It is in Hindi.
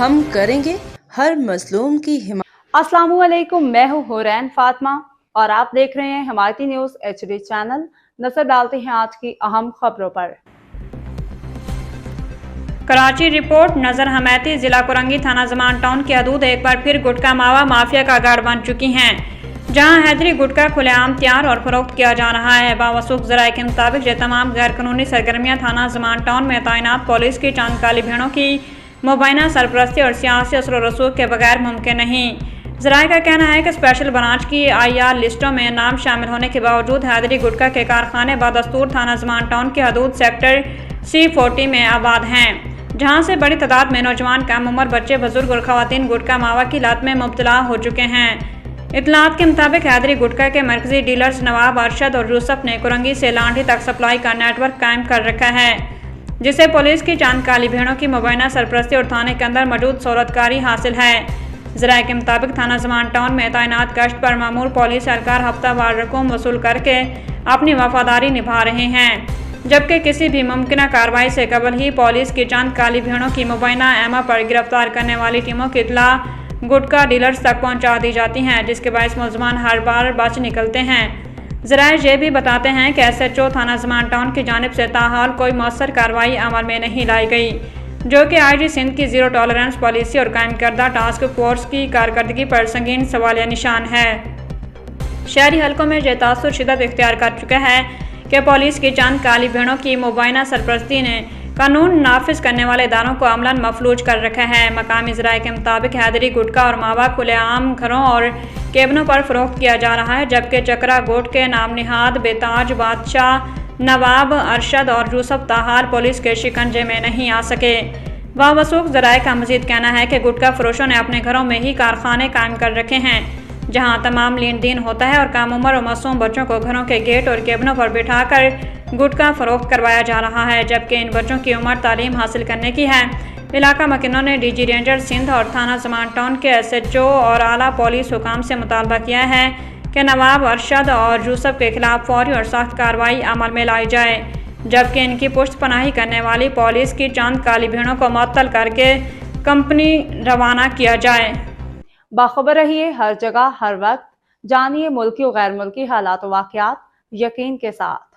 हम करेंगे हर मजलूम की हिमायत। अस्सलामुअलैकुम, मैं हूँ हुरैन फातिमा और आप देख रहे हैं हिमायती न्यूज HD चैनल। नजर डालते हैं आज की अहम खबरों पर। कराची रिपोर्ट। नजर हमैती जिला कुरंगी थाना ज़मान टाउन की हदूद एक बार फिर गुटखा मावा माफिया का गढ़ बन चुकी हैं, जहां हैदरी गुटखा खुलेआम तैयार और फरोख्त किया जा रहा है। बावसूख ज़राए के मुताबिक ये तमाम गैर कानूनी सरगर्मियां थाना ज़मान टाउन में तैनात पुलिस की चंद काली भेड़ों की मुबैना सरपरस्ती और सियासी असर व रसूख के बगैर मुमकिन नहीं। ज़राए का कहना है कि स्पेशल ब्रांच की IR लिस्टों में नाम शामिल होने के बावजूद हैदरी गुटखा के कारखाने बदस्तूर थाना ज़मान टाउन की हदूद सेक्टर C40 में आबाद हैं, जहां से बड़ी तादाद में नौजवान, कम उम्र, बच्चे, बुजुर्ग और खवातीन गुटखा मावा की लत में मुब्तला हो चुके हैं। इतलात के मुताबिक हैदरी गुटखा के मरकजी डीलर्स नवाब, अरशद और यूसुफ ने कुरंगी से लांढी तक सप्लाई का नेटवर्क कायम कर रखा है, जिसे पुलिस की चंद काली भेड़ों की मुबैना सरपरस्ती और थाने के अंदर मौजूद सहूलतकारी हासिल है। ज़राए के मुताबिक थाना ज़मान टाउन में तैनात गश्त पर मामूर पुलिस एहलकार हफ्तावार रकूम वसूल करके अपनी वफादारी निभा रहे हैं, जबकि किसी भी मुमकिन कार्रवाई से कबल ही पुलिस की चंद काली भेड़ों की मुबैना एमा पर गिरफ्तार करने वाली टीमों की इतला गुटखा डीलर्स तक पहुंचा दी जाती हैं, जिसके बायस मुलजमान हर बार बच निकलते हैं। ज़राए ये भी बताते हैं कि SHO थाना ज़मान टाउन की जानिब से ताहाल कोई मौसर कार्रवाई अमल में नहीं लाई गई, जो कि IG सिंध की ज़ीरो टॉलरेंस पॉलिसी और कायम करदा टास्क फोर्स की कारकर्दगी पर संगीन सवालिया निशान है। शहरी हलकों में यह तासुर शिदत इख्तियार कर चुका है कि पुलिस की चंद काली भेड़ों की मुबैना सरपरस्ती ने कानून नाफिज करने वाले इदारों को अमलन मफलूज कर रखा है। मकामी ज़राए के मुताबिक हैदरी गुटखा और मावा खुलेआम घरों और केबिनों पर फरोख्त किया जा रहा है, जबकि चकरा गोट के नाम निहाद बेताज बादशाह, नवाब, अरशद और यूसुफ ताहार पुलिस के शिकंजे में नहीं आ सके। बावसूख ज़राए का मजीद कहना है कि गुटखा फरोशों ने अपने घरों में ही कारखाने कायम कर रखे हैं, जहां तमाम लेन देन होता है और कम उम्र और मासूम बच्चों को घरों के गेट और केबिनों पर बिठाकर गुटखा फरोख्त करवाया जा रहा है, जबकि इन बच्चों की उम्र तालीम हासिल करने की है। इलाका मकीनों ने DG रेंजर सिंध और थाना ज़मान टाउन के SHO और आला पुलिस हुकाम से मुतालबा किया है कि नवाब, अरशद और यूसुफ के खिलाफ फौरी और सख्त कार्रवाई अमल में लाई जाए, जबकि इनकी पुश्त पनाही करने वाली पुलिस की चंद काली भेड़ों को मुअत्तल करके कंपनी रवाना किया जाए। बाखबर रहिए हर जगह हर वक्त, जानिए मुल्की और गैर मुल्की हालात वाक़यात यकीन के साथ।